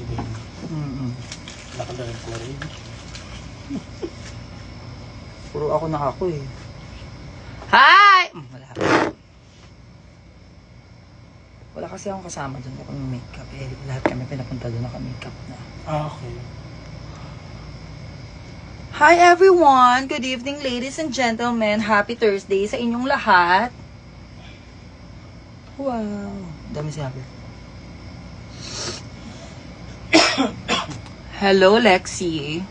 din. Nakadalag ko rin. Puro ako na ako eh. Hi! Wala. Wala kasi akong kasama doon kapag makeup eh. Lahat kami pinapunta doon naka-makeup na. Okay. Hi everyone! Good evening ladies and gentlemen. Happy Thursday sa inyong lahat. Wow! Dami sabi. Hello Lexi.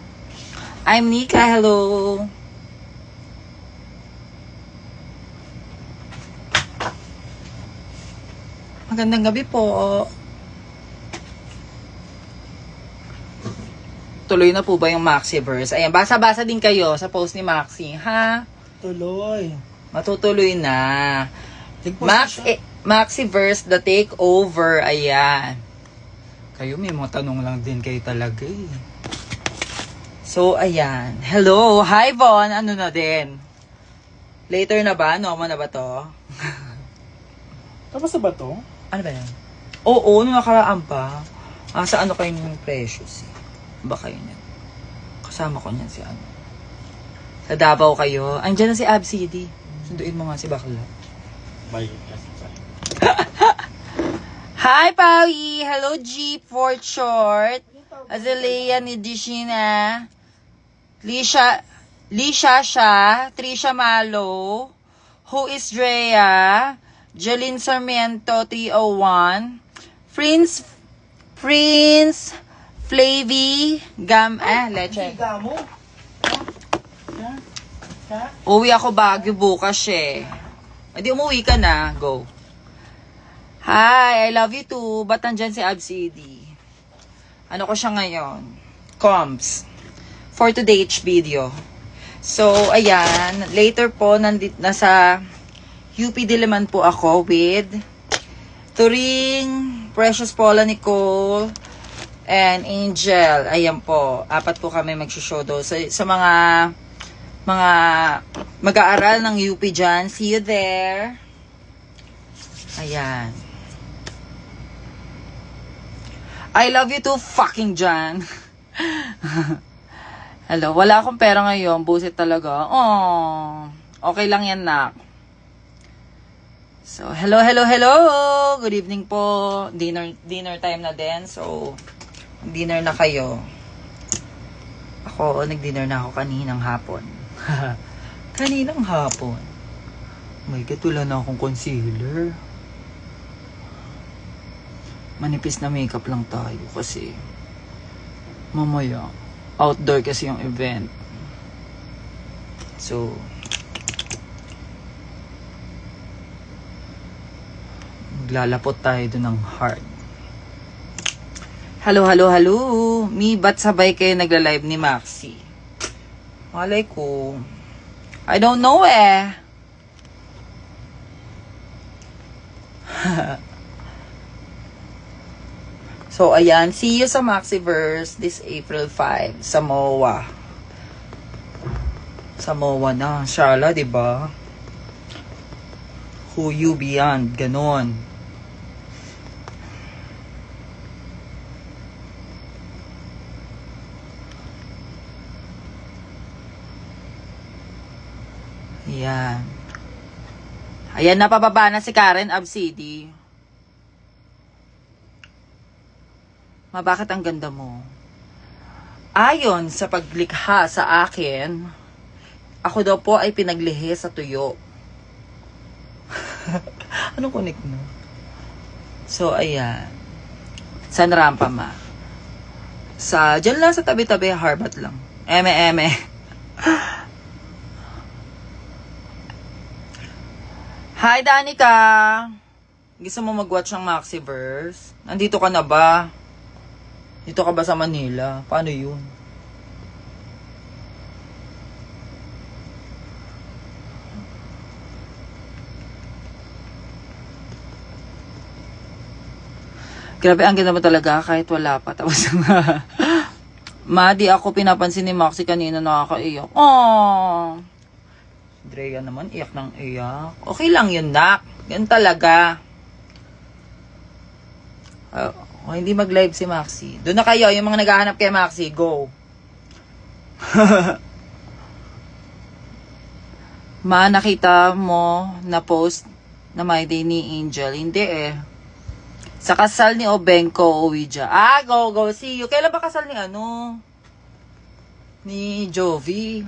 I'm Nika. Hello. Magandang gabi po. Tuloy na po ba yung Maxiverse? Ayan, basa-basa din kayo sa post ni Maxi, ha? Tuloy. Matutuloy na. Maxiverse, the takeover. Ayan. Kayo, may mga tanong lang din kayo talaga eh. So, ayan. Hello. Hi, Von. Ano na din? Later na ba? Normal na ba to? Tapos na ba to? Ano ba yan? Oo, nung nakaraan pa. Sa ano kayo yung precious? Baka yun yan. Kasama ko niyan si ano. Sa Davao kayo. Andiyan na si Abcd. Sunduin mo nga si Bakla. Bye. Hi, Pawi! Hello, Jeep for short. Azalea ni Dishina. Lisha siya. Trisha Malo. Who is Drea? Jolene Sarmiento 301. Prince Flavy Leche. Gamo. Uwi ako Baguio bukas eh. Hindi umuwi ka na. Go. Hi, I love you too. Ba't nandyan si AbCD? Ano ko siya ngayon? Comps. For today's video. So, ayan. Later po, nasa UP Diliman po ako with Turing, Precious Paula Nicole, and Angel. Ayan po. 4 po kami mag-show do. Sa mga mag-aaral ng UP dyan, see you there. Ayan. I love you too, fucking Jan. Hello, wala akong pera ngayon. Busit talaga. Oh, okay lang yan, nak. So, hello. Good evening po. Dinner time na din. So, dinner na kayo. Ako, nag-dinner na ako kaninang hapon. Kaninang hapon. May katula na akong concealer. Manipis na makeup lang tayo kasi mamaya outdoor kasi yung event. So, maglalapot tayo dun ng hard. Hello. Mi, ba't sabay kayo nagla-live ni Maxi? Malay ko. I don't know eh. So, ayan. See you sa Maxiverse this April 5. Samoa. Samoa na. Shala, diba? Who you beyond. Ganon. Ayan. Ayan, napababa na si Karen Abcd. Bakit ang ganda mo? Ayon sa paglikha sa akin, ako daw po ay pinaglihi sa tuyo. Anong connect na? So, ayan. San rampa ma? Diyan lang sa tabi-tabi, Harbat lang. Eme. Hi, Danica! Gusto mo mag-watch ng Maxiverse? Nandito ka na ba? Dito ka ba sa Manila? Paano yun? Grabe, ang ganda mo talaga kahit wala pa. Tapos di ako pinapansin ni Maxi kanina, nakakaiyak. Aww! Drea naman, iyak ng iyak. Okay lang yun, nak. Yan talaga. O, hindi mag-live si Maxi. Doon na kayo, yung mga naghahanap kay Maxi, go. Nakita mo na post na my day ni Angel. Hindi eh. Sa kasal ni Obenko Ouija. Go. See you. Kailan ba kasal ni ni Jovi?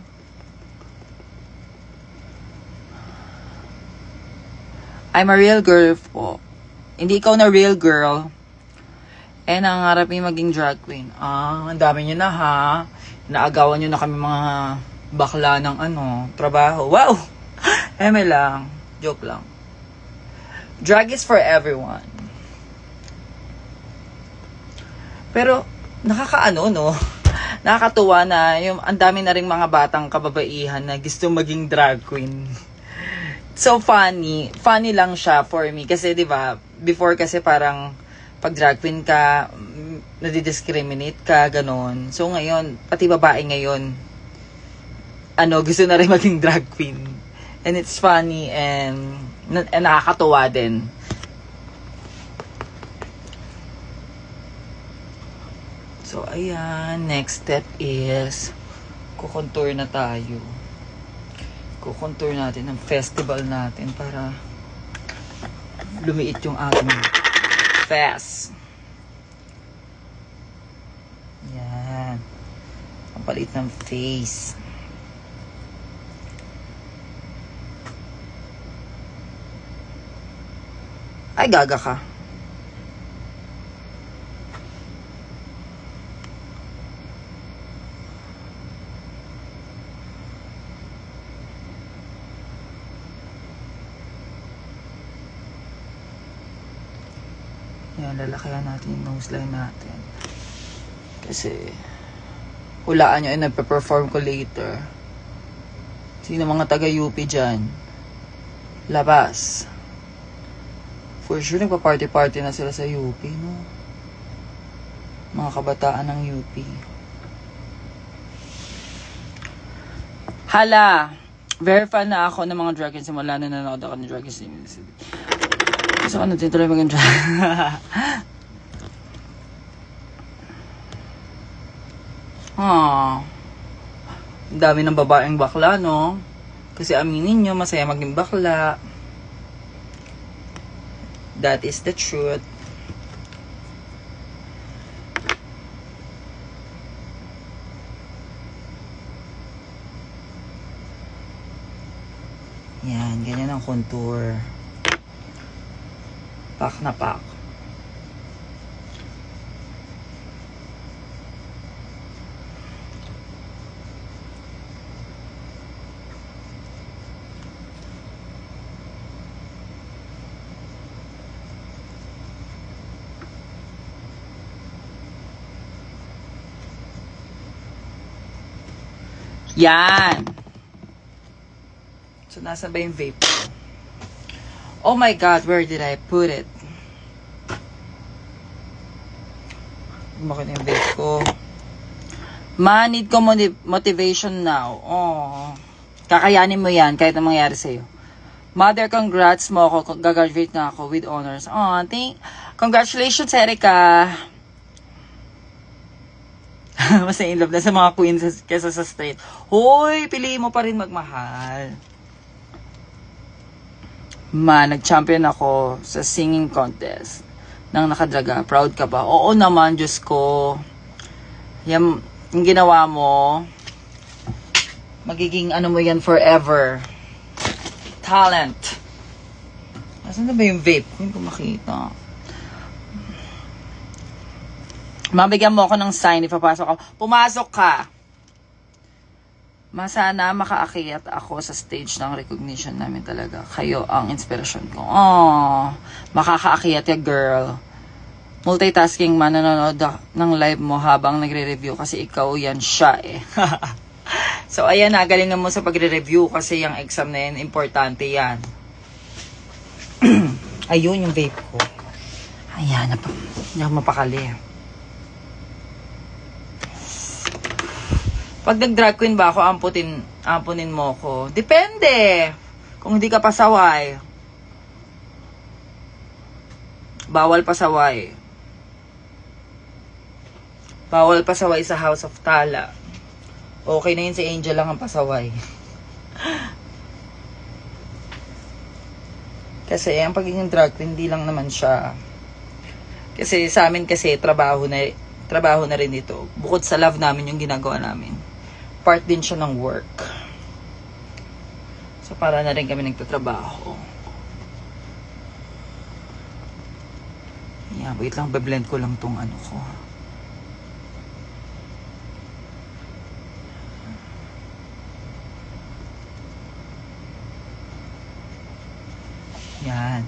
I'm a real girl po. Hindi ikaw na real girl. Nangarap yung maging drag queen. Ang dami nyo na ha. Naagawan nyo na kami mga bakla ng trabaho. Wow! Eme lang. Joke lang. Drag is for everyone. Pero, nakakatuwa na yung ang dami na ring mga batang kababaihan na gusto maging drag queen. So funny. Funny lang siya for me. Kasi, di ba, before kasi parang pag drag queen ka, nadidiscriminate ka, ganon. So ngayon, pati babae ngayon, gusto na rin maging drag queen. And it's funny and nakakatuwa din. So, ayan. Next step is, kukontour na tayo. Kukontour natin ang festival natin para lumiit yung ating fest. Yan. Ang palit ng face. Ay, gaga ka. Yan, lalakayan natin yung nose line natin. Kasi, hulaan nyo ay nagpe-perform ko later. Sino mga taga-UP dyan? Labas. For sure, nagpa-party-party na sila sa UP, no? Mga kabataan ng UP. Hala! Very fan na ako ng mga dragons simula na nanood ako ng dragons. So, tuloy maging drag. Ang dami ng babaeng bakla, no? Kasi aminin nyo, masaya maging bakla. That is the truth. Yan, ganyan ang contour. Pak na pak. Yan. So, nasa ba yung vape ko? Oh my God, where did I put it? Bakit yung vape ko? Need ko motivation now. Oh. Kakayanin mo yan kahit anong mangyari sa'yo. Mother, congrats mo ako. Gagraduate na ako with honors. Oh, congratulations, Erica. Mas in love na sa mga queens kesa sa straight. Hoy, piliin mo pa rin magmahal. Nag-champion ako sa singing contest ng nakadraga. Proud ka ba? Oo naman, Diyos ko. Yung ginawa mo, magiging mo yan forever. Talent. Nasaan na ba yung vape? Hindi ko makita. Mabigyan mo ako ng sign, ipapasok ako. Pumasok ka! Sana makaakyat ako sa stage ng recognition namin talaga. Kayo ang inspirasyon ko. Oh, makakaakyat ya girl. Multitasking man, nanonood ng live mo habang nagre-review kasi ikaw yan siya eh. So ayan na, galingan mo sa pagre-review kasi yung exam na yan, importante yan. Ayun yung vape ko. Ayan, hindi ako mapakali. Pag nag-drag queen ba ako, ampunin mo ko. Depende. Kung hindi ka pasaway. Bawal pasaway. Bawal pasaway sa House of Tala. Okay na yun, si Angel lang ang pasaway. Kasi ang pagiging drag queen, hindi lang naman siya. Kasi sa amin kasi trabaho na rin ito. Bukod sa love namin yung ginagawa namin. Part din siya ng work. So para na rin kami nagtatrabaho. Yeah, wait lang, beblend ko lang tong ano ko. Yan.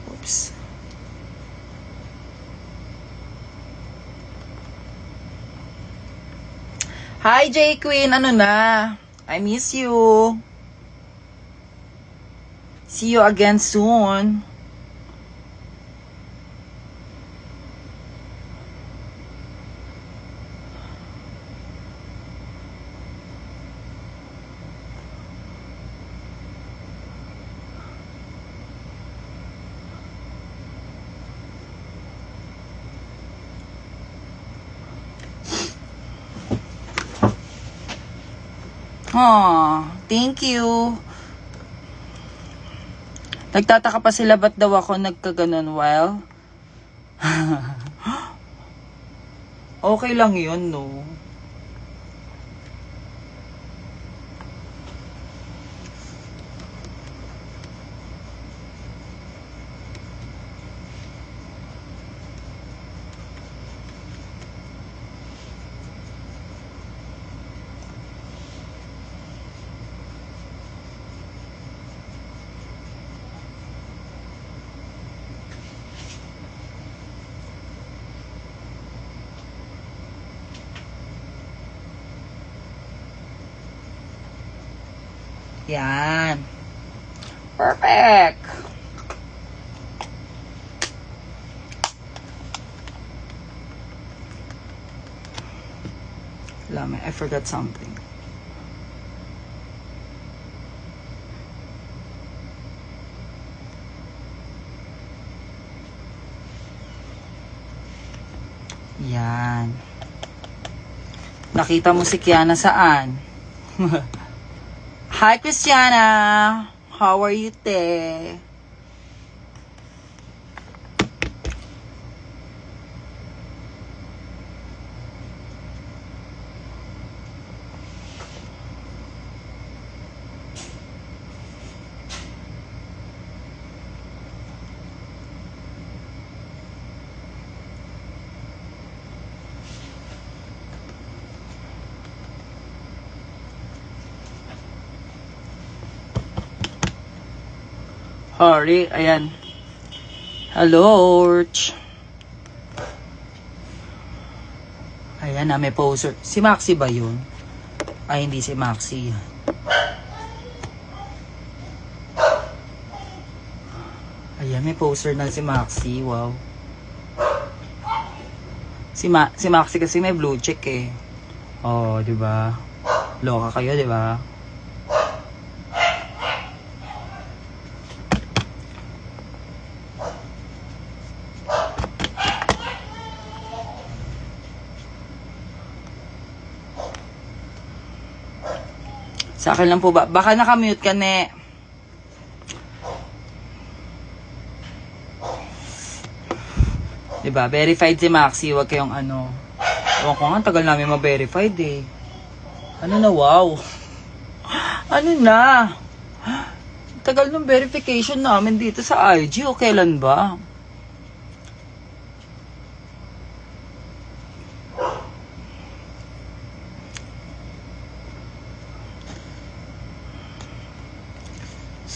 Oops. Hi, J Queen. Ano na? I miss you. See you again soon. Aw, thank you. Nagtataka pa sila ba't daw ako nagkaganon while? Okay lang yun, no? Yan. Perfect. Lame, I forgot something. Yan. Nakita mo si Kiana saan? Hi, Christiana. How are you, te? Hurry, ayan. Hello, Orch. Ayan na, may poster. Si Maxi ba yun? Ay, hindi si Maxi. Ayan, may poster na si Maxi. Wow. Si Maxi kasi may blue check eh. Oh, di ba? Loka kayo, di ba? Sa akin lang po ba? Baka nakamute ka, ne. Diba? Verified si Maxi. Huwag kayong ano. Ewan ko nga, tagal namin ma-verified eh. Ano na, wow. Ano na? Tagal ng verification namin dito sa IG. O kailan ba?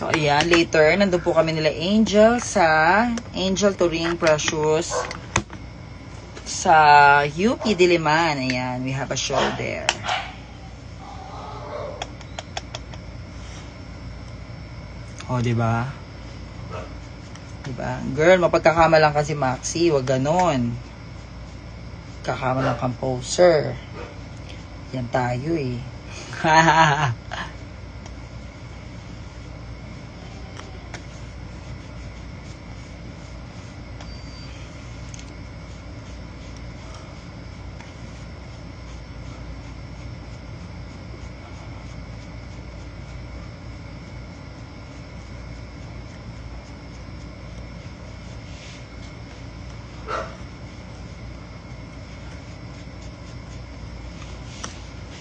So, ayan, later, nandun po kami nila Angel sa Angel Turing Precious sa UP Diliman. Ayan, we have a show there. O, diba? Diba? Girl, mapagkakamalang kasi Maxi, wag ganon. Kakamalang kang poser. Yan tayo eh.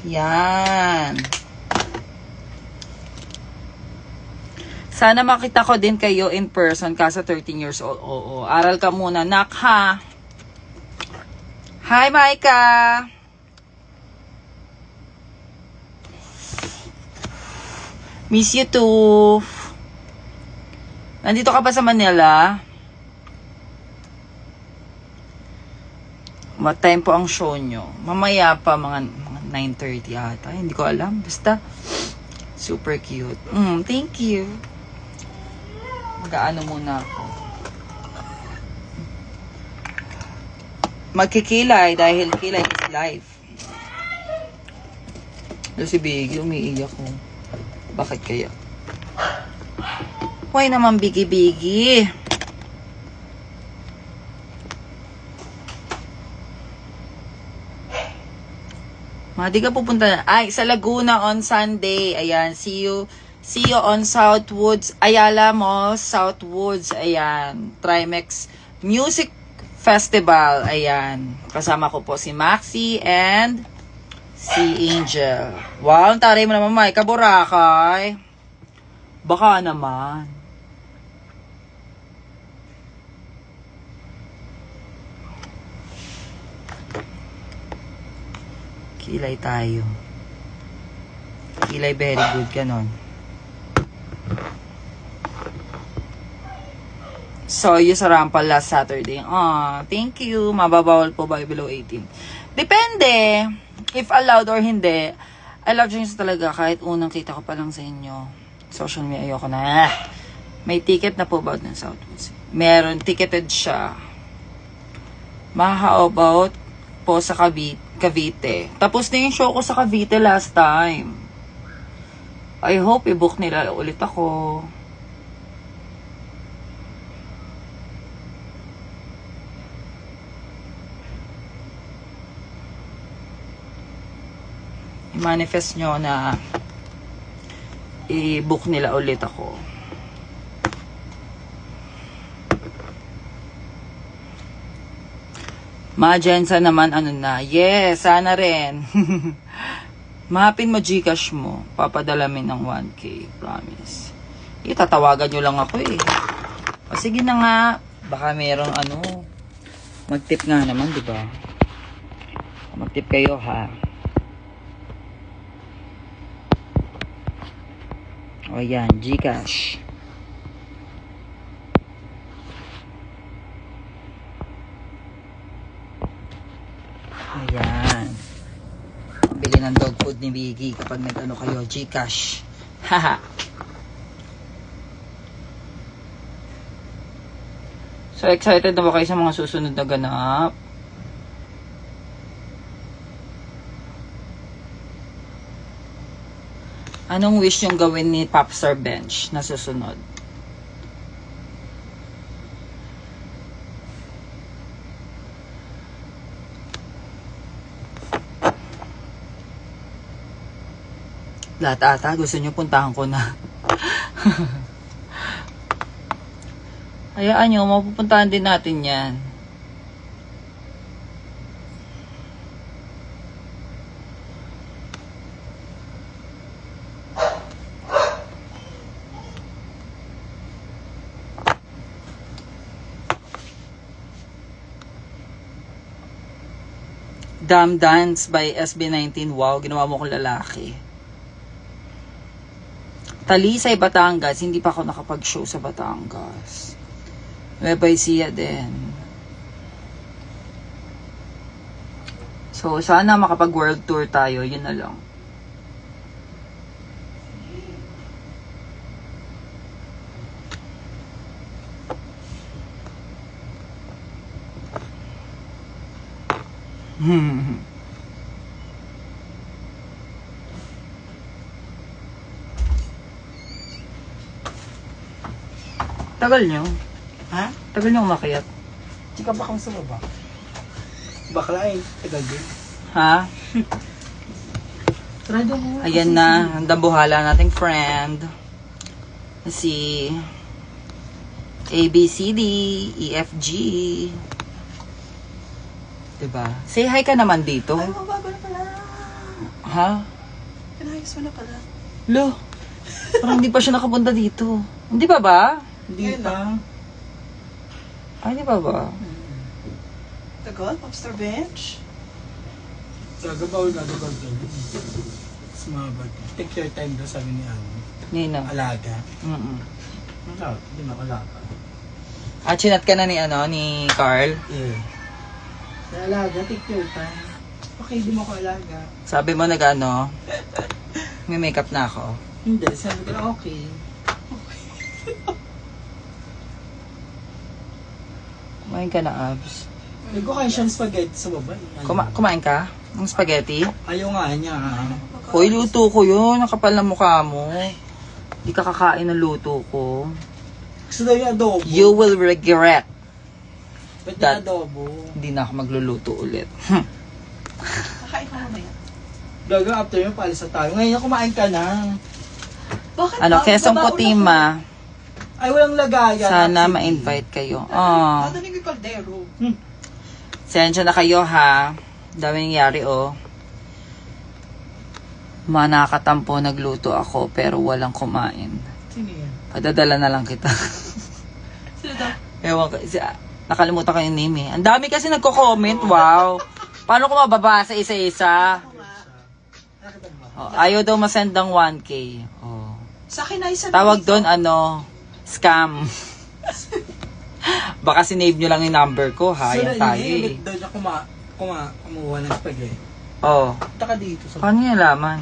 Yan. Sana makita ko din kayo in person kaso 13 years old. Oo, aral ka muna, nak, ha? Hi, Micah! Miss you too. Nandito ka ba sa Manila? What time po ang show nyo? Mamaya pa, mga 9:30 ata. Hindi ko alam. Basta, super cute. Thank you. Mag-aano muna ako. Magkikilay dahil kilay is life. Si Biggie, umiiyak ko. Bakit kaya? Why naman Biggie? Di ka pupunta na. Ay, sa Laguna on Sunday. Ayan, see you on Southwoods. Ayala Mall, Southwoods. Ayan, Trimex Music Festival. Ayan, kasama ko po si Maxi and si Angel. Wow, ang taray mo naman, Mike. Boracay. Baka naman. Kilay tayo. Kilay very good, ganon. So, you sa Rampal last Saturday. Thank you. Mababawal po ba below 18? Depende. If allowed or hindi. I love drinks talaga kahit unang kita ko pa lang sa inyo. Social media, ayoko na. May ticket na po ba ng Southwoods? Meron, ticketed siya. How about po sa Cavite. Tapos na yung show ko sa Cavite last time. I hope i-book nila ulit ako. I-manifest nyo na i-book nila ulit ako. Ma-Jensa naman, ano na. Yes, sana rin. Mahapin mo Gcash mo. Papadalamin ng 1K. Promise. Tatawagan nyo lang ako eh. O sige na nga. Baka merong ano. Mag-tip nga naman, di ba? Mag-tip kayo ha. O yan, Gcash. Ayan. Bili ng dog food ni Biggie kapag nag-ano kayo, Gcash. Haha. So, excited na ba kayo sa mga susunod na ganap? Anong wish yung gawin ni Popstar Bench na susunod? Lahat ata, gusto nyo puntahan ko na. Hayaan nyo, mapupuntahan din natin yan. Damn Dance by SB19. Wow, ginawa mo kong lalaki. Talisay, Batangas. Hindi pa ako nakapag-show sa Batangas. Nueva Ecija din. So, sana makapag-world tour tayo. Yun na lang. Tagal nyo? Ha? Tagal nyo umakyat? Chika ba kang sa baba? Bakla eh. Tagal din. Ha? Sarado mo. Ayan na, ang dambuhala nating friend. Si ABCD, EFG. Diba? Say hi ka naman dito. Ay, mabagal pala. Ha? Pinayos mo na pala. Lo, parang hindi pa siya nakapunta dito. Hindi pa ba? Hindi Ngayon pa. Ay, hindi pa ba? Tagal, Popstar Bench. Gagabawal din. Sumabag. Take your time daw, sabi ni Ano. Nino. Alaga. Mm-mm. Alaga. Hindi na alaga. Ah, chinat ka na ni Carl. Yeah. Sa alaga, take your time. Okay, di mo ko alaga. Sabi mo may makeup na ako. Hindi, sabi ko na okay. Kumain ka na, Abs. May kukain siyang spaghetti sa baba. Kumain ka? Ng spaghetti? Ayaw nga niya. Hoy, luto ko yun. Nakapal na mukha mo. Hindi ka kakain ng luto ko. Gusto daw yung adobo. You will regret. Ba't that- yung adobo? Hindi na ako magluluto ulit. Kakain ka mamaya. Gagang after yun, paalis na tayo. Ngayon kumain ka na. Bakit Ano, ba? Quezon Babaon Cotima. Ay, walang lagayan. Sana Sige. ma-invite kayo. ako. Oh. Nadanig yung kaldero. Sensya na kayo ha. Dami nangyari oh. Manakatampo nagluto ako pero walang kumain. Sino yan? Padadala na lang kita. Sino daw? Ewan ko. Nakalimutan ko yung name eh. Ang dami kasi nagko-comment. Wow. Paano ko mababasa isa-isa? Ako nga. Nakita mo? Oh, ayaw daw masend ng 1K. Oh. Sa akin ay sabi Tawag dito. doon scam. Baka sinave nyo lang yung number ko ha. Yan tayo eh. Daw niya kumuha ng spaghetti. Oh. Punta ka dito. Sa Paano niya laman?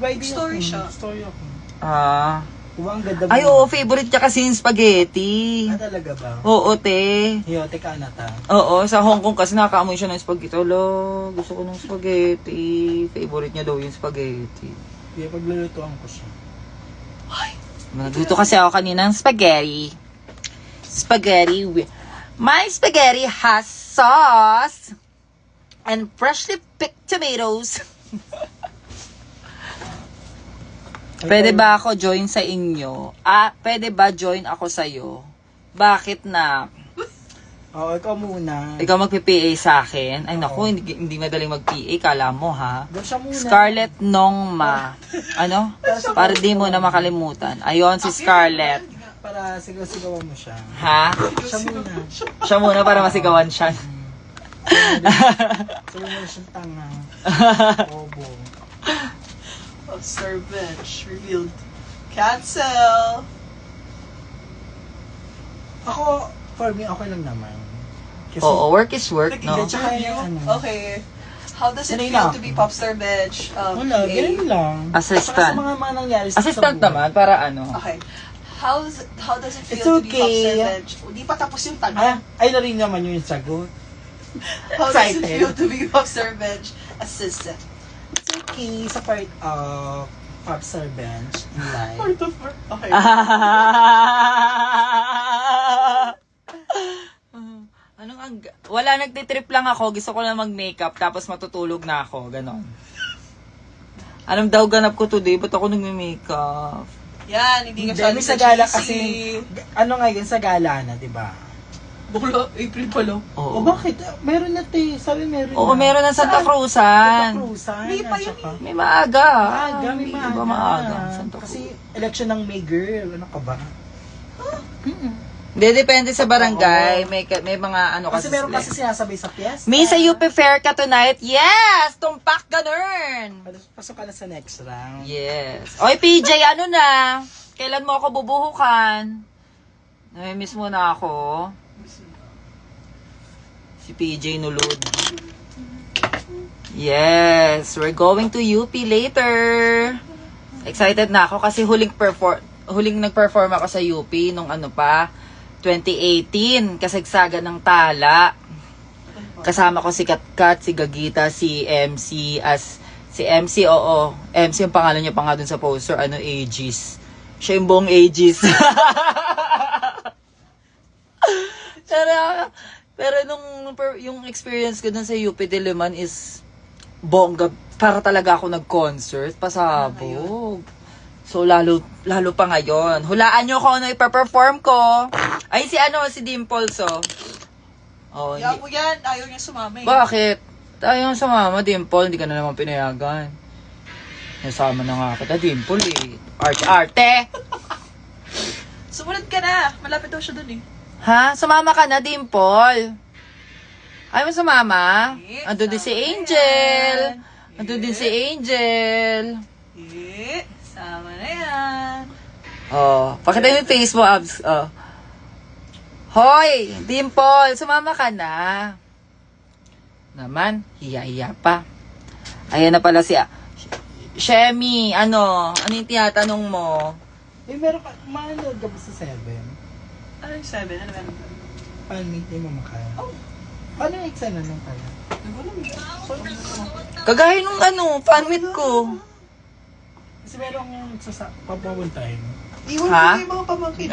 By the Story siya. Story ako. Ah. Kuha ang ganda mo. Ay, oo, favorite niya kasi yung spaghetti. Ah, talaga ba? Oo, te. Hiyo, teka na ta. Oo, sa Hong Kong kasi nakaamoy siya ng spaghetti. Alo, gusto ko ng spaghetti. Favorite niya daw yung spaghetti. Hiyo, paglulutuan ko siya. Nagluto kasi ako kanina ng spaghetti. My spaghetti has sauce and freshly picked tomatoes. Pwede ba ako join sa inyo? Pwede ba join ako sa'yo? Bakit na? Oo, ikaw muna. Ikaw magpi-PA sa akin? Ay naku, hindi madaling mag-PA. Kala mo ha? Doon siya muna. Scarlett Nongma. Ano? Para di mo na makalimutan. Ayon si Scarlett. Para sigaw-sigawan mo siya. Ha? Siya muna. Siya muna para masigawan siya. Sabi mo siyang tanga. Obo. Popstar Bench revealed. Cancel! Ako, for me, okay lang naman. Kasi, Oo, work is work, no? Tsaka yung ano. Okay. How does it Sanay feel na to ako. be Popstar Bench? Wala, PA? ganun lang. Assistant. Saka sa mga nangyari sa Assistant buhay. naman, para ano? Okay. How does it feel It's to be okay. Popstar Bench? Di pa tapos yung tanong. Ay na rin naman yung sagot. How does it excited. feel to be Popstar Bench assistant? It's okay sa part of Popstar Bench in life. Okay. Wala, nagtitrip lang ako. Gusto ko lang mag-makeup, tapos matutulog na ako. Ganon. Anong daw ganap ko today? Ba't ako nagme-makeup? Yan, hindi ka Demi sa gala kasi, ano ngayon sa gala na, di ba? Bulo, April pa lang. Oo. O bakit? Meron na te. Sabi meron Oo, na. meron ng Santa Saan? Cruzan. Santa Cruzan. May pa at yun saka- May maaga. Maaga, may Iba maaga. maaga. Santa Cruz. Kasi election ng May girl. Ano ka ba? Hindi, depende sa barangay. May mga ano Kasi kasi meron sila. kasi sinasabay sa piyesta. May sa UP Fair ka tonight? Yes! Tumpak ganun! Pasok ka na sa next round. Yes. Oy, PJ, ano na? Kailan mo ako bubuhukan? Namimiss mo na ako. Si PJ nulod. Yes, we're going to UP later. Excited na ako kasi huling nag-perform ako sa UP nung 2018, kasagsagan ng tala. Kasama ko si Katkat, si Gagita, si MC MC ang pangalan niya pa nga dun sa poster, Aegis. Siya yung buong Aegis. Pero yung experience ko dun sa UP Diliman is bongga. Para talaga ako nag-concert, pasabog. So, lalo pa ngayon. Hulaan nyo kung ano ipaperform ko. Ay, si Dimples, Yapo yan, ayaw niya sumama eh. Bakit? Tayo sa mama, Dimple, hindi ka na naman pinayagan. Nasama na nga kita, Dimple eh. Arte! Sumunod ka na. Malapit daw siya dun eh. Ha? Sumama ka na, Dimple. Ayaw mo sumama? Eh, Ando din si sama Angel. yan. Ando din si Angel. Sama na yan. Oh, pakita mo yung face mo, Abs. Oh. Hoy, Dimple, sumama ka na. Naman, hiya-hiya pa. Ayan na pala si Shemi, ano yung tinatanong mo? Eh, meron ka, manood ka ba sa 7? Ano yung 7? Ano meron? Fan meet ni Mama Kaya. Oh. Ano yung eksena nung pala? Kagaya nung fan meet ko. Kasi meron papapuntahin. Iwan Ha? mo yung mga pamangkin.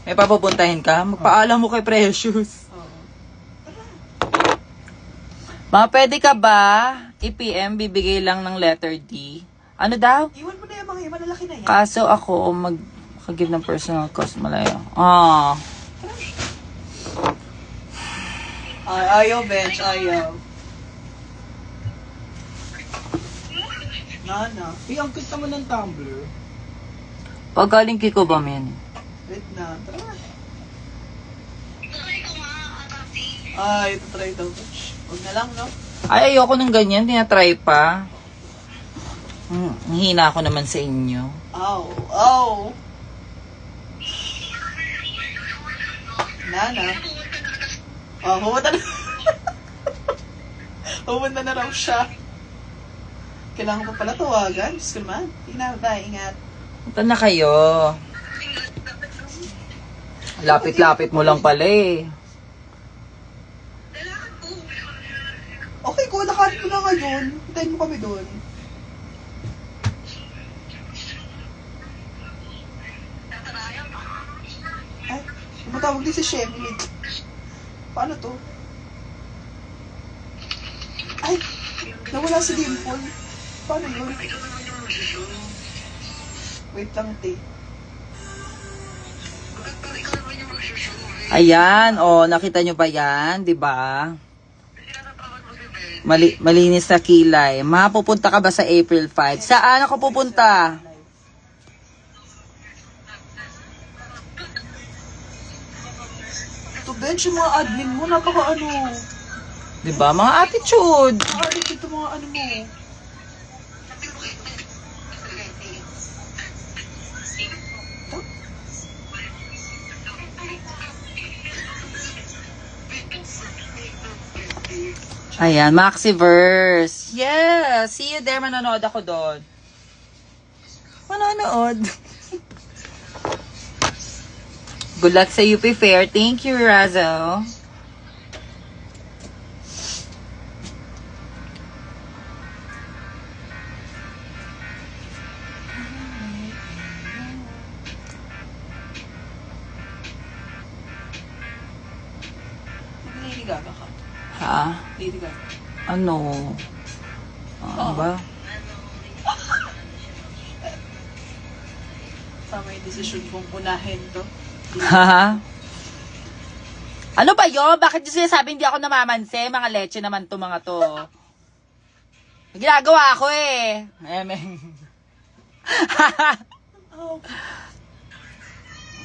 May papupuntahin ka? Magpaalam mo kay Precious. Oo. Mga pwede ka ba i-PM, bibigay lang ng letter D? Ano daw? Iwan mo na yung mga yung malalaki na yan. Kaso ako, mag-give ng personal cost malayo. Ah. Ay, ayaw, bench. Ayaw. Na. Eh, ang cute naman ng Tumblr. Pagaling Kiko ba, men? Wait na. Tara. Ay, ito try daw, bench. Huwag na lang, no? Ay, ayoko ng ganyan. Tinatry pa. Hina ako naman sa inyo. Ow. Ow. Nana. Oh, pumunta na. Pumunta na raw siya. Kailangan pa pala tawagan. Diyos ko naman. Tingnan tayo, ingat. Punta na kayo. Lapit-lapit mo lang pala eh. Okay, kung nakarit ko na ngayon, hintayin mo kami doon. Ay, matawag din si Shemi. Paano to? Ay, nawala si Dimple. Paano yun? Wait lang, te. Ayan, nakita nyo ba yan? 'Di ba? Malinis na kilay. Mapupunta ka ba sa April 5? Saan ako pupunta? Ito, bench, yung mga admin mo, napaka-ano. 'Di ba? Mga attitude. Nakaalit ito mga ano mo. Ayan, Maxiverse. Yeah, see you there. Manonood ako doon. Manonood. Good luck sa UP Fair. Thank you, Razo. Lady Gaga ka. Ha? Lady Gaga. Ano? Ano ba? Tama yung desisyon kong punahin to. Ha? Ano ba yun? Bakit yung sinasabi hindi ako namamanse? Mga leche naman to mga to. Ginagawa ko eh.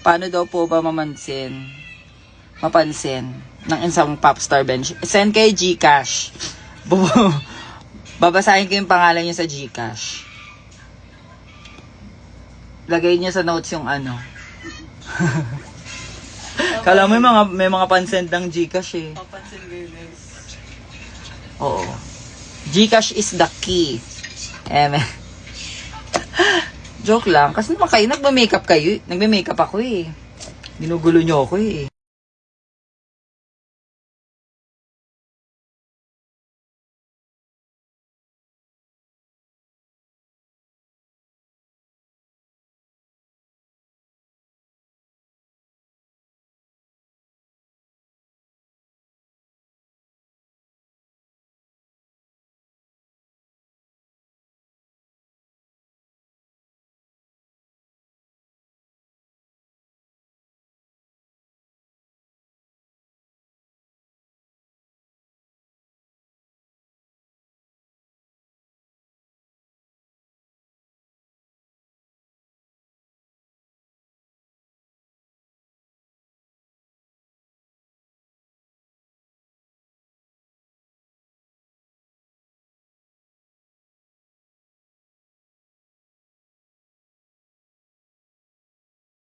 Paano daw po ba mapansin ng isang popstar bench? Send kay Gcash. Babasahin ko yung pangalan niya sa Gcash. Lagay niya sa notes yung ano. Kala mo may mga pansend ng Gcash eh. Papansin ko yun, guys. Oo. Gcash is the key. Joke lang. Kasi naman kayo, nagme-makeup kayo. Nagme-makeup ako eh. Ginugulo nyo ako eh.